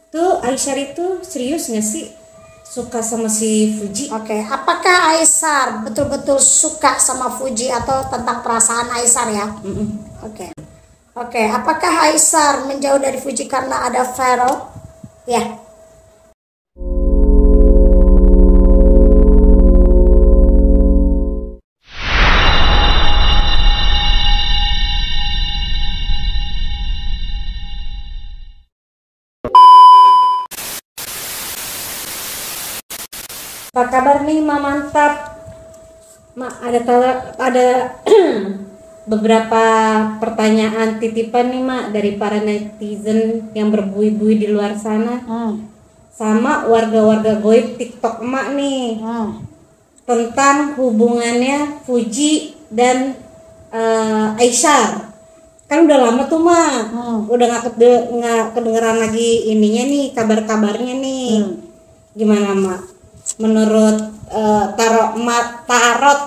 Tuh Aisyar itu serius nggak sih suka sama si Fuji? Oke, apakah Aisyar betul-betul suka sama Fuji atau tentang perasaan Aisyar ya? Oke. Oke, apakah Aisyar menjauh dari Fuji karena ada Vero? Ya. Apa kabar nih, Ma? Mantap. Ma, ada beberapa pertanyaan titipan nih, Ma, dari para netizen yang berbui-bui di luar sana. Sama warga-warga goib TikTok Emak nih. Tentang hubungannya Fuji dan Aisyar. Kan udah lama tuh, Ma. Udah nggak kedengeran lagi ininya nih, kabar-kabarnya nih. Gimana, Ma? Menurut tarot.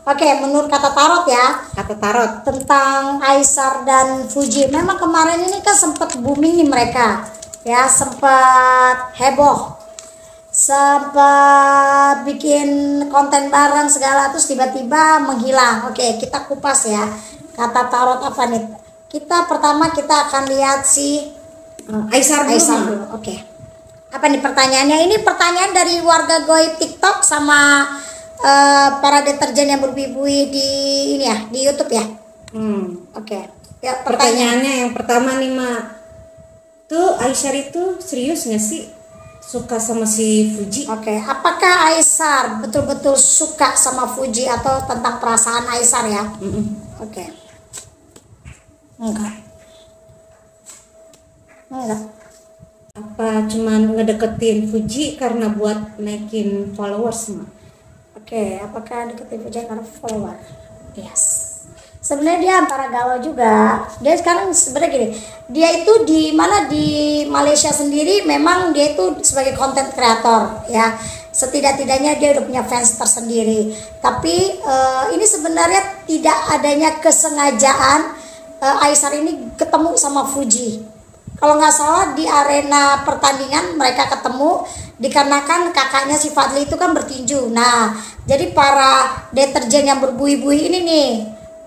Oke, menurut kata tarot ya. Kata tarot Tentang Aisyar dan Fuji. Memang kemarin ini kan sempat booming nih mereka. Ya, sempat heboh. Sempat bikin konten bareng segala, terus tiba-tiba menghilang. Oke, kita kupas ya. Kata tarot apa nih? Pertama kita akan lihat si Aisyar dulu. Oke. Apa nih pertanyaannya? Ini pertanyaan dari warga goib TikTok sama para deterjen yang berbui-bui di ini ya, di YouTube ya. Oke. Ya, pertanyaannya yang pertama nih, Ma. Tuh Aisyar itu serius nggak sih suka sama si Fuji? Oke. Apakah Aisyar betul-betul suka sama Fuji atau tentang perasaan Aisyar ya? Oke. Enggak. Apa cuman ngedeketin Fuji karena buat naikin followers, Ma? Oke, apakah deketin Fuji karena follower? Yes. Sebenarnya dia antara galau juga. Dia sekarang sebenarnya gini, dia itu di Malaysia sendiri memang dia itu sebagai content creator ya. Setidak-tidaknya dia udah punya fans tersendiri. Tapi ini sebenarnya tidak adanya kesengajaan Aisyar ini ketemu sama Fuji. Kalau nggak salah di arena pertandingan mereka ketemu dikarenakan kakaknya si Fadli itu kan bertinju. Nah, jadi para deterjen yang berbui-bui ini nih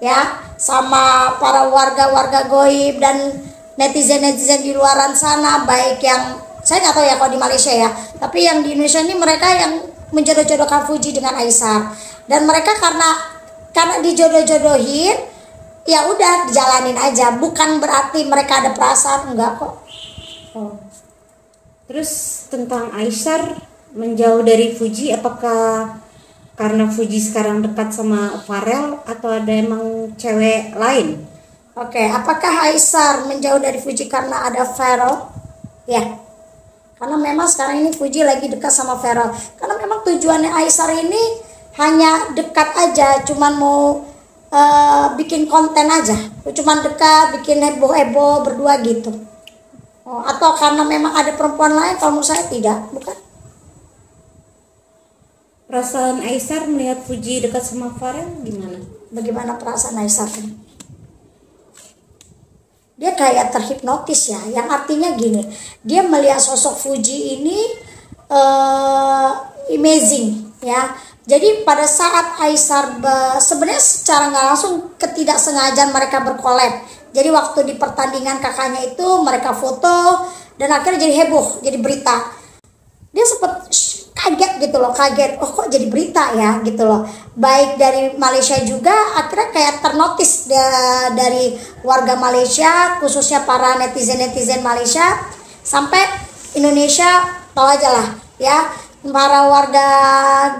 ya, sama para warga-warga goib dan netizen-netizen di luaran sana, baik yang saya nggak tahu ya kalau di Malaysia ya, tapi yang di Indonesia ini mereka yang menjodoh-jodohkan Fuji dengan Aisyar. Dan mereka karena dijodoh-jodohin, ya udah dijalanin aja, bukan berarti mereka ada perasaan, enggak kok. Terus tentang Aisyar menjauh dari Fuji, apakah karena Fuji sekarang dekat sama Farel atau ada emang cewek lain? Oke, apakah Aisyar menjauh dari Fuji karena ada Farel? Ya, karena memang sekarang ini Fuji lagi dekat sama Farel. Karena memang tujuannya Aisyar ini hanya dekat aja, cuman mau bikin konten aja, cuman dekat, bikin heboh-heboh berdua gitu. Atau karena memang ada perempuan lain? Kalau menurut saya tidak, bukan. Perasaan Aisyar melihat Fuji dekat sama Farel gimana? Bagaimana perasaan Aisyar? Dia kayak terhipnotis ya, yang artinya gini, dia melihat sosok Fuji ini amazing ya. Jadi pada saat Aisyar sebenarnya secara nggak langsung ketidaksengajaan mereka berkolab. Jadi waktu di pertandingan kakaknya itu mereka foto dan akhirnya jadi heboh, jadi berita. Dia sempat kaget gitu loh, oh kok jadi berita ya gitu loh. Baik dari Malaysia juga akhirnya kayak ternotis dari warga Malaysia, khususnya para netizen Malaysia, sampai Indonesia, tahu aja lah ya. Para warga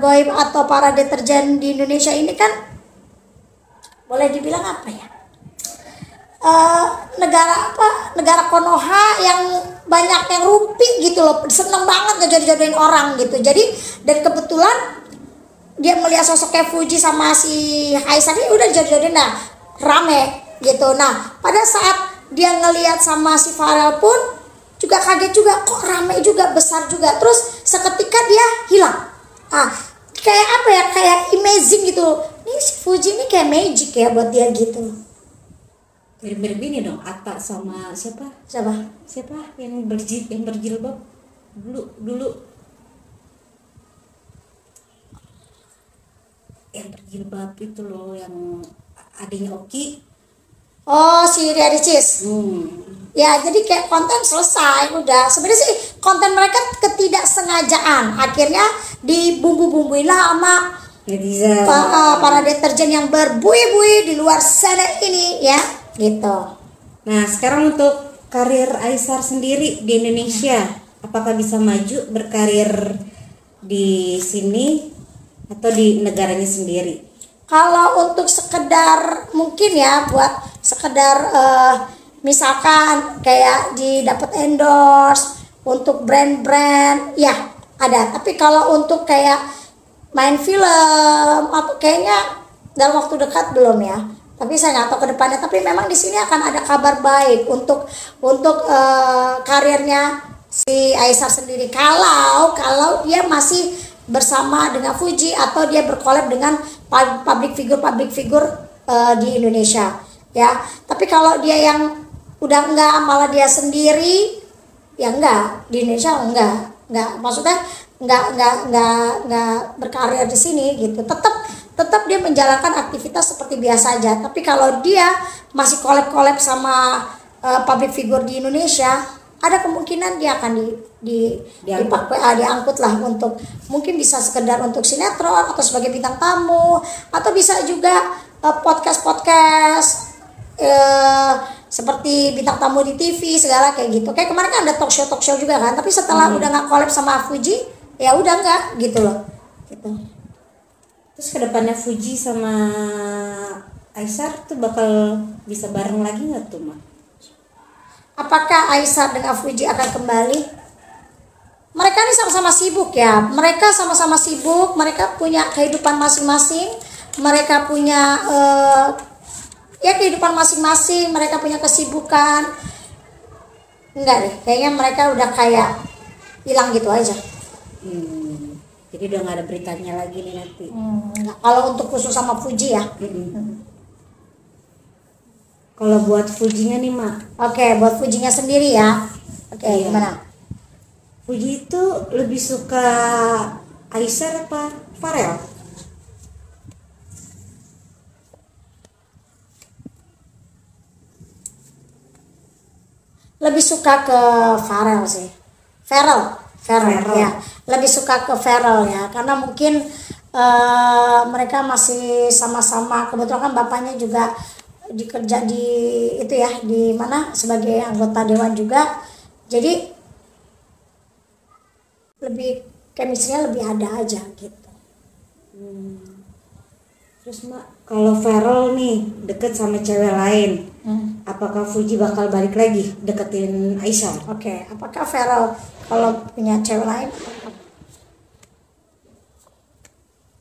goib atau para deterjen di Indonesia ini kan boleh dibilang apa ya, negara Konoha yang banyak yang rumpi gitu loh, seneng banget ngejodoh-jodohin orang gitu. Jadi dan kebetulan dia melihat sosok kayak Fuji sama si Aisyah ini udah jodoh-jodohin, nah rame gitu. Nah pada saat dia ngelihat sama si Farel pun juga kaget juga, kok rame juga, besar juga. Terus seketika dia hilang. Kayak apa ya, kayak amazing gitu. Ini si Fuji ini kayak magic ya buat dia gitu. Mirip-mirip ini dong, Atta sama siapa? Siapa? Siapa yang berjilbab dulu yang berjilbab itu loh, yang adiknya Oki. Oh, si Ria Ricis. Ya, jadi kayak konten selesai udah. Sebenarnya sih konten mereka ketidaksengajaan, akhirnya dibumbu-bumbuin lah sama Netizen. para deterjen yang berbuih-buih di luar sana ini ya, gitu. Nah, sekarang untuk karir Aisar sendiri di Indonesia, apakah bisa maju berkarir di sini atau di negaranya sendiri? Kalau untuk sekedar mungkin ya buat sekedar misalkan kayak didapat endorse untuk brand-brand ya ada, tapi kalau untuk kayak main film atau kayaknya dalam waktu dekat belum ya. Tapi saya nggak tahu ke depannya. Tapi memang di sini akan ada kabar baik untuk karirnya si Aisar sendiri. Kalau dia masih bersama dengan Fuji atau dia berkolab dengan public figure di Indonesia ya. Tapi kalau dia yang udah enggak, malah dia sendiri ya enggak, di Indonesia enggak maksudnya enggak berkarir di sini gitu. Tetap dia menjalankan aktivitas seperti biasa aja. Tapi kalau dia masih collab sama public figure di Indonesia, ada kemungkinan dia akan diangkut lah untuk mungkin bisa sekedar untuk sinetron atau sebagai bintang tamu, atau bisa juga podcast seperti bintang tamu di TV segala kayak gitu. Kayak kemarin kan ada talk show juga kan, tapi setelah udah nggak collab sama Fuji ya udah nggak gitu loh gitu. Terus kedepannya Fuji sama Aisar tuh bakal bisa bareng lagi nggak tuh, Mak? Apakah Aisar dengan Fuji akan kembali? Mereka ini sama-sama sibuk ya. Mereka sama-sama sibuk. Mereka punya kehidupan masing-masing. Mereka punya kehidupan masing-masing. Mereka punya kesibukan. Enggak deh. Kayaknya mereka udah kayak hilang gitu aja. Jadi udah nggak ada beritanya lagi nih nanti. Kalau untuk khusus sama Fuji ya. Kalau buat Fujinya nih, Mak. Oke, buat Fujinya sendiri ya. Oke, Iya. gimana? Fuji itu lebih suka Aisar apa Farel? Lebih suka ke Farel sih. Farel ya. Lebih suka ke Farel ya, karena mungkin mereka masih sama-sama, kebetulan kan bapaknya juga dikerja di itu ya, di mana sebagai anggota dewan juga, jadi lebih chemistry-nya lebih ada aja gitu. Terus, Mak, kalau Farel nih deket sama cewek lain, apakah Fuji bakal balik lagi deketin Aisar? Oke, apakah Farel kalau punya cewek lain?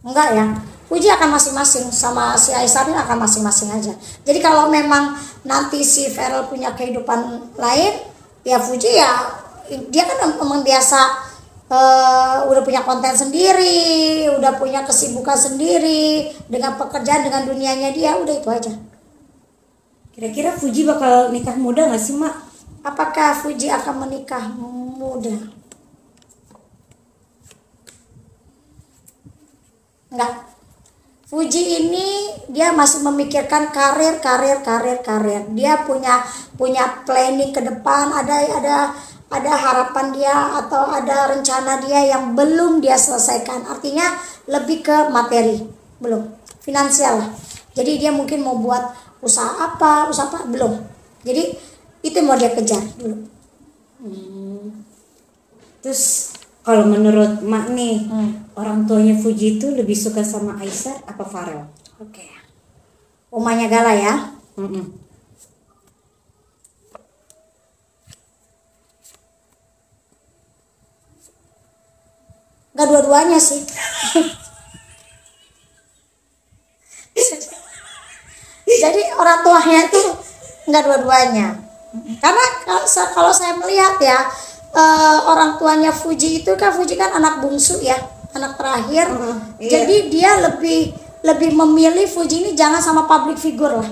Enggak ya, Fuji akan masing-masing, sama si Aisar ini akan masing-masing aja. Jadi kalau memang nanti si Farel punya kehidupan lain, ya Fuji ya dia kan memang biasa udah punya konten sendiri, udah punya kesibukan sendiri dengan pekerjaan, dengan dunianya dia, udah itu aja. Kira-kira Fuji bakal nikah muda nggak sih, Mak? Apakah Fuji akan menikah muda? Enggak. Fuji ini dia masih memikirkan karir. Dia punya planning ke depan, ada harapan dia atau ada rencana dia yang belum dia selesaikan. Artinya lebih ke materi, belum finansial lah. Jadi dia mungkin mau buat usaha apa belum. Jadi itu mau dia kejar dulu. Terus kalau menurut Mak nih, orang tuanya Fuji itu lebih suka sama Aisar apa Farel? Oke. Umanya Gala ya. Gak dua-duanya sih. Jadi orang tuanya itu nggak dua-duanya. Karena kalau saya melihat ya, orang tuanya Fuji itu kan, Fuji kan anak bungsu ya, anak terakhir. Iya. Jadi dia lebih memilih Fuji ini jangan sama public figure lah.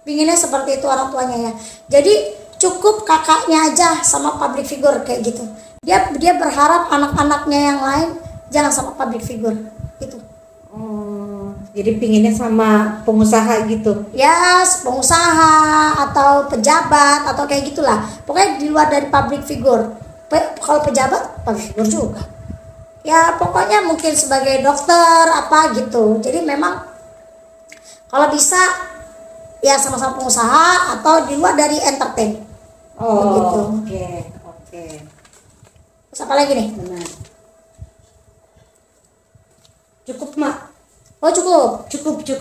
pinginnya seperti itu orang tuanya ya. Jadi cukup kakaknya aja sama public figure kayak gitu. Dia berharap anak-anaknya yang lain jangan sama public figure itu. Oh, jadi pinginnya sama pengusaha gitu. Ya, pengusaha atau pejabat atau kayak gitulah. Pokoknya di luar dari public figure. Kalau pejabat, public figure juga. Ya, pokoknya mungkin sebagai dokter apa gitu. Jadi memang kalau bisa ya sama-sama pengusaha atau di luar dari entertain. Oh, Gitu. Oke. Terus apa lagi nih? Benar. Cukup, Mak. Oh, cukup.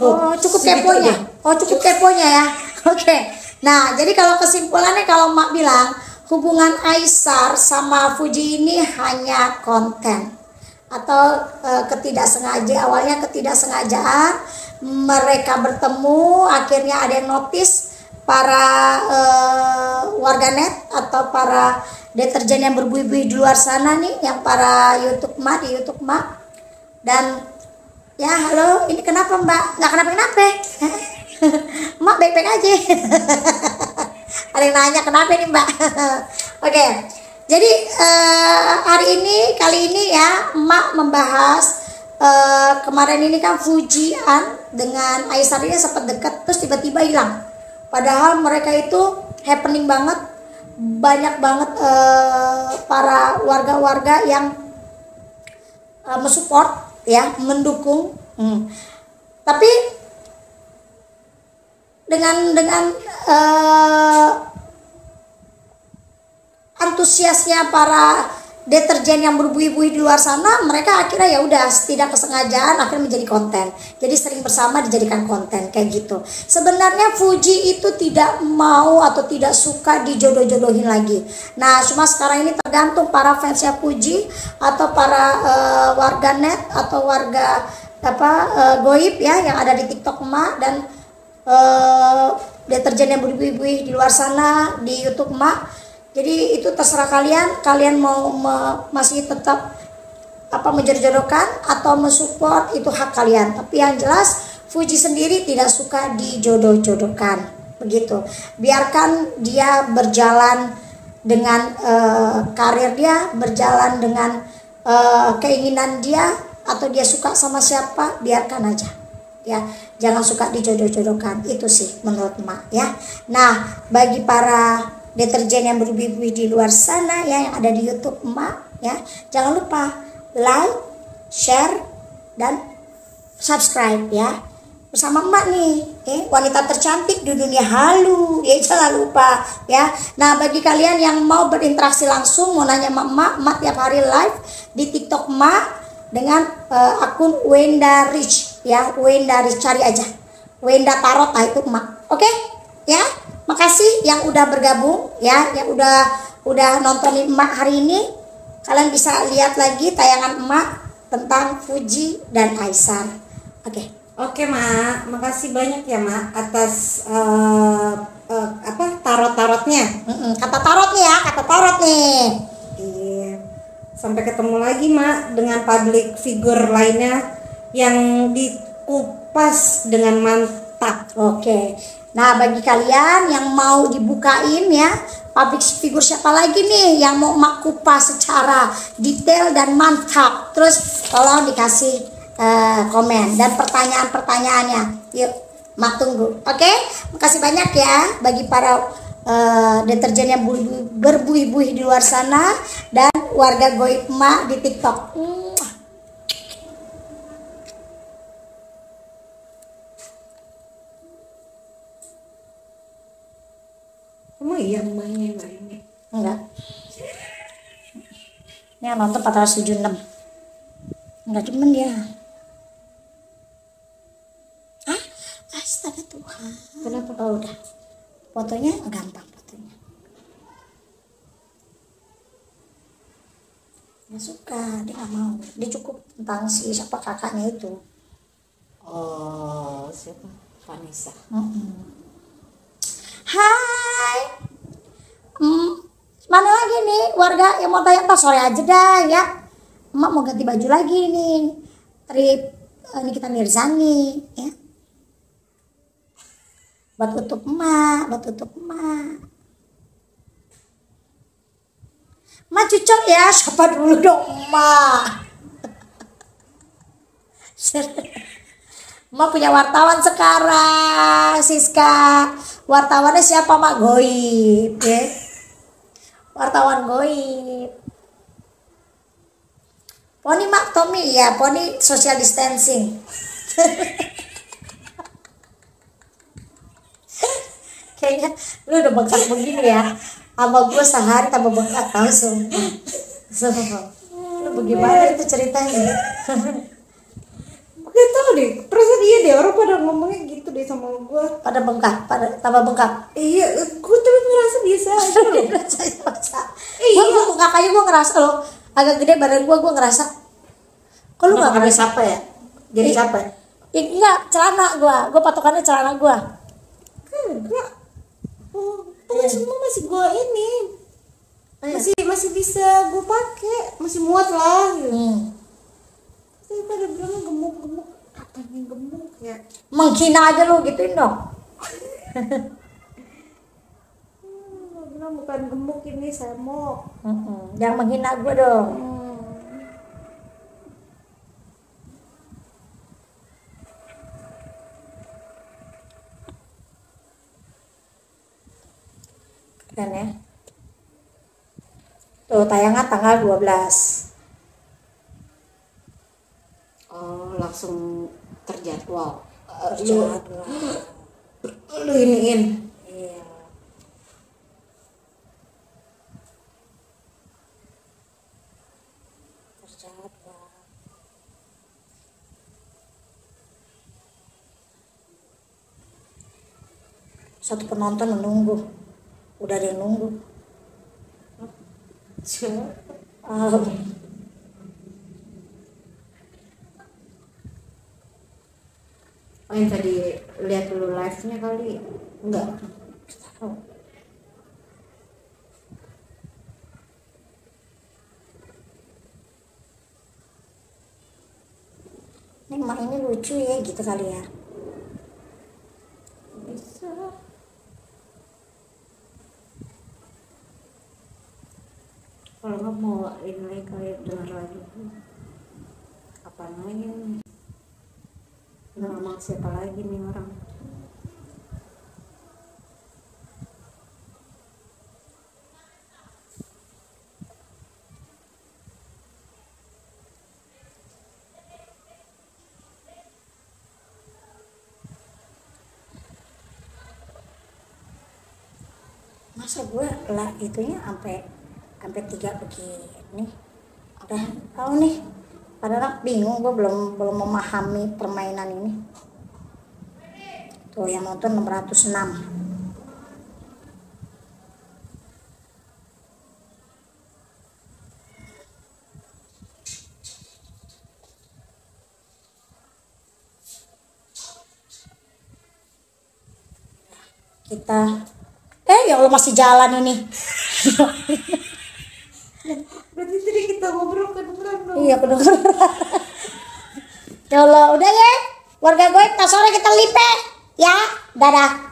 Oh, cukup Segitu keponya. aja. Oh, cukup keponya ya. Oke. Nah, jadi kalau kesimpulannya kalau Mak bilang hubungan Aisar sama Fuji ini hanya konten atau awalnya ketidaksengajaan mereka bertemu, akhirnya ada yang notice para warganet atau para deterjen yang berbuih-buih di luar sana nih, yang para YouTube Mak dan ya halo, ini kenapa Mbak? Nggak kenapa-kenapa. Mak baik-baik aja. Ada yang nanya kenapa nih Mbak? Oke, jadi kali ini ya Mak membahas kemarin ini kan Fujian dengan Aisar ini sempat dekat terus tiba-tiba hilang. Padahal mereka itu happening banget, banyak banget para warga-warga yang mensupport ya, mendukung. Tapi dengan antusiasnya para deterjen yang berbuih-buih di luar sana, mereka akhirnya ya udah tidak kesengajaan akhirnya menjadi konten. Jadi sering bersama dijadikan konten kayak gitu. Sebenarnya Fuji itu tidak mau atau tidak suka dijodoh-jodohin lagi. Nah, cuma sekarang ini tergantung para fansnya Fuji atau para warganet atau warga goib ya yang ada di TikTok Mak dan deterjen yang berbuih-buih di luar sana di YouTube Mak. Jadi itu terserah kalian mau masih tetap menjodoh-jodohkan atau mensupport, itu hak kalian. Tapi yang jelas Fuji sendiri tidak suka dijodoh-jodohkan begitu. Biarkan dia berjalan dengan karir dia, berjalan dengan keinginan dia, atau dia suka sama siapa, biarkan aja ya, jangan suka dijodoh-jodohkan. Itu sih menurut Mak ya. Nah, bagi para deterjen yang berbuih-buih di luar sana ya yang ada di YouTube Mak ya, jangan lupa like, share dan subscribe ya bersama Mak nih, wanita tercantik di dunia halu ya, jangan lupa ya. Nah, bagi kalian yang mau berinteraksi langsung, mau nanya Mak tiap hari live di TikTok Mak dengan akun Wenda Rich ya, Wenda Rich, cari aja Wenda Tarot itu Mak. Oke ya. Makasih yang udah bergabung ya, yang udah nontonin Emak hari ini. Kalian bisa lihat lagi tayangan Emak tentang Fuji dan Aisar. Oke, Mak, makasih banyak ya Mak atas tarot-tarotnya. Kata tarot nih. Iya. Sampai ketemu lagi Mak dengan public figure lainnya yang dikupas dengan mantap. Oke. Nah, bagi kalian yang mau dibukain ya public figure siapa lagi nih yang mau Mak kupas secara detail dan mantap, terus tolong dikasih komen dan pertanyaan-pertanyaannya. Yuk, Mak tunggu. Oke, makasih banyak ya bagi para deterjen yang berbuih-buih di luar sana dan warga goib Mak di TikTok. Emang iya emaknya ini? Enggak. Ini yang nonton 476. Enggak cuman dia. Astaga Tuhan. Kenapa? Oh, udah. Fotonya gampang fotonya. Nggak suka, dia nggak mau. Dia cukup tentang siapa kakaknya itu. Oh, siapa? Vanessa. Hai, mana lagi nih warga yang mau tanya? Sore aja dah ya. Emak mau ganti baju lagi nih. Trip Nikita Mirzani ya. Buat tutup emak, buat tutup emak. Ma cucok ya, siapa dulu dong emak. Emak punya wartawan sekarang, Siska. Wartawannya siapa Mak? Goib, ya. Wartawan goib. Poni Mak Tommy ya, Poni social distancing. Kayaknya lu udah bengkak begini ya. Sama gue sehari tambah bengkak langsung. Lu bagaimana itu ceritanya? Gak tau deh, perasaan iya deh orang pada ngomongnya gitu deh sama gue. Pada bengkak, pada tambah bengkak. Iya, gue tapi ngerasa biasa aja loh. Iya, gue bengkak aja gue ngerasa loh. Agak gede badan gue ngerasa. Kok lu nggak ngerasa apa ya? Jadi capek. Enggak, celana gue patokannya celana gue. Enggak. Oh, semua masih gue ini. Masih bisa gue pakai, masih muat lah. Tapi pada bilang gemuk, katanya gemuk ya. Menghina aja lu gituin dong. Bilang bukan gemuk ini semok. Jangan menghina gue dong. Keren ya. Tuh tayangan tanggal 12. Oh, langsung terjadwal. Terjadwal. Lu iniin. Iya. Terjadwal. Satu penonton menunggu. Udah ada yang nunggu. Oh. Oh, yang tadi lihat dulu live-nya kali. Enggak. Oh. Ini emak ini lucu ya gitu kali ya. Bisa. Kalau nggak mau ini lagi kali dengar lagi. Apa lagi nih? Nama siapa lagi nih orang? Masa gue lah itunya sampai 3 begini. Udah tahu nih. Padahal bingung, gue belum memahami permainan ini. Tuh yang nonton 606. Kita ya Allah masih jalan ini. Berarti tadi kita ngobrol kedengeran dong. Iya kedengeran. Ya Allah, udah ya. Warga gue, sore kita lipe. Ya, dadah.